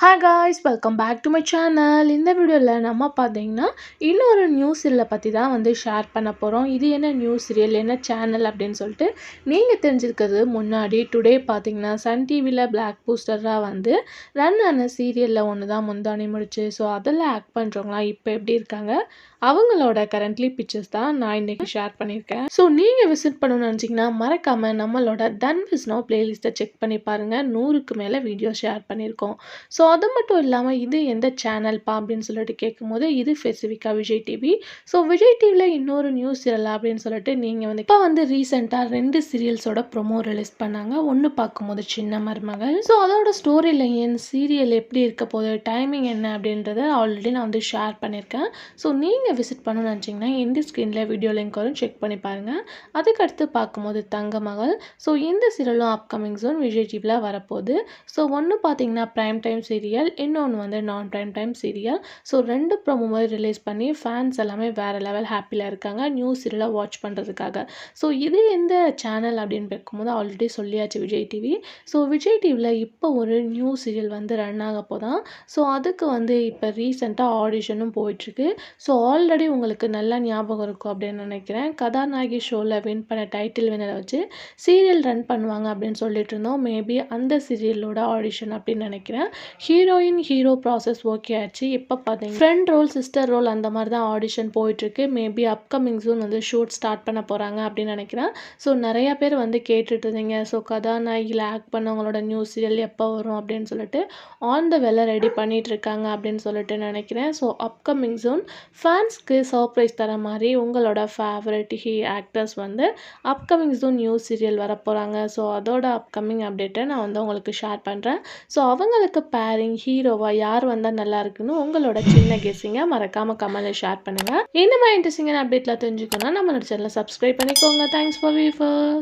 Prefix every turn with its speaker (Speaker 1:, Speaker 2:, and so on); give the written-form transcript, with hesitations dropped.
Speaker 1: Hi guys welcome back to my channel. இந்த வீடியோவில் நம்ம பார்த்தீங்கன்னா இன்னொரு நியூஸ் சீரியலை பற்றி தான் ஷேர் பண்ண போகிறோம். இது என்ன நியூஸ் சீரியல், என்ன சேனல் அப்படின்னு சொல்லிட்டு நீங்கள் தெரிஞ்சிருக்கிறது முன்னாடி டுடே பார்த்தீங்கன்னா சன் டிவியில் பிளாக் பூஸ்டராக ரன் ஆன சீரியலில் ஒன்று தான் முந்தானி முடிச்சு. ஸோ அதில் ஆக்ட் பண்ணுறவங்களாம் இப்போ எப்படி இருக்காங்க, அவங்களோட கரண்ட்லி பிக்சர்ஸ் தான் நான் இன்றைக்கி ஷேர் பண்ணியிருக்கேன். ஸோ நீங்கள் விசிட் பண்ணணும்னு நினச்சிங்கன்னா மறக்காமல் நம்மளோட தன் விஸ்னோ பிளேலிஸ்ட்டை செக் பண்ணி பாருங்கள். 100க்கு மேலே வீடியோ ஷேர் பண்ணியிருக்கோம். ஸோ அது மட்டும் இல்லாமல் இது எந்த சேனல்ப்பா அப்படின்னு சொல்லிட்டு கேட்கும்போது இது ஸ்பெசிஃபிக்காக விஜய் டிவி. ஸோ விஜய் டிவியில் இன்னொரு நியூஸ் சீரியல் அப்படின்னு சொல்லிட்டு நீங்கள் இப்போ ரீசெண்டாக 2 சீரியல்ஸோட ப்ரொமோ ரிலீஸ் பண்ணாங்க. ஒன்று பார்க்கும்போது சின்ன மருமகள். ஸோ அதோட ஸ்டோரி லைன் சீரியல் எப்படி இருக்க போகுது, டைமிங் என்ன அப்படின்றத ஆல்ரெடி நான் ஷேர் பண்ணியிருக்கேன். ஸோ நீங்கள் விசிட் பண்ணணும்னு நினச்சிங்கன்னா இந்த ஸ்க்ரீனில் வீடியோ லிங்க் வரும், செக் பண்ணி பாருங்கள். அதுக்கடுத்து பார்க்கும்போது தங்க மகள். ஸோ இந்த சீரியலும் அப்கமிங் ஜோன் விஜய் டிவியில் வரப்போகுது. ஸோ ஒன்று பார்த்தீங்கன்னா ப்ரைம் டைம் சீரியல், இன்னொன்று நான் prime time serial. So 2 promo release பண்ணி ஃபேன்ஸ் எல்லாமே வேறு லெவல் ஹாப்பியில் இருக்காங்க நியூ சீரியலை வாட்ச் பண்ணுறதுக்காக. ஸோ இது எந்த சேனல் அப்படின்னு பார்க்கும்போது ஆல்ரெடி சொல்லியாச்சு விஜய் டிவி. ஸோ விஜய் டிவியில் இப்போ ஒரு நியூ சீரியல் ரன் ஆக போதான். ஸோ அதுக்கு இப்போ ரீசெண்டாக ஆடிஷனும் போயிட்டுருக்கு. ஸோ ஆல்ரெடி உங்களுக்கு நல்லா ஞாபகம் இருக்கும் அப்படின்னு நினைக்கிறேன். கதாநாயகி ஷோவில் வின் பண்ண டைட்டில் வினரை வச்சு சீரியல் ரன் பண்ணுவாங்க அப்படின்னு சொல்லிட்டு இருந்தோம். மேபி அந்த சீரியலோட ஆடிஷன் அப்படின்னு நினைக்கிறேன். ஹீரோயின் ஹீரோ ப்ராசஸ் ஓகே ஆச்சு. இப்போ பார்த்தீங்கன்னா ஃப்ரெண்ட் ரோல், சிஸ்டர் ரோல் அந்த மாதிரி தான் ஆடிஷன் போயிட்டுருக்கு. Maybe upcoming June shoot start பண்ண போகிறாங்க அப்படின்னு நினைக்கிறேன். ஸோ நிறையா பேர் கேட்டுட்டு இருந்தீங்க, ஸோ கதாநாயகியில் ஆக்ட் பண்ணவங்களோட நியூ சீரியல் எப்போ வரும் அப்படின்னு சொல்லிட்டு ஆன் த வெல்ல ரெடி பண்ணிட்டு இருக்காங்க அப்படின்னு சொல்லிட்டு நினைக்கிறேன். ஸோ அப்கமிங் ஜூன் ஃபேன்ஸ்க்கு சர்ப்ரைஸ் தர மாதிரி உங்களோட favourite actors upcoming June new serial வர போகிறாங்க. ஸோ அதோட அப்கமிங் அப்டேட்டை நான் உங்களுக்கு ஷேர் பண்ணுறேன். ஸோ அவங்களுக்கு பேரிங் ஹீரோவா யார் வந்தால் நல்லா இருக்குன்னு உங்களோட சின்ன கெஸ்ஸிங்கை மறக்காமல் கமெண்ட்டில் ஷேர் பண்ணுங்கள். இந்த மாதிரி இன்ட்ரெஸ்டிங்கான அப்டேட்லாம் தெரிஞ்சுக்கணும்னா நம்மளோட சேனலை சப்ஸ்கிரைப் பண்ணிக்கோங்க. Thanks for viewer.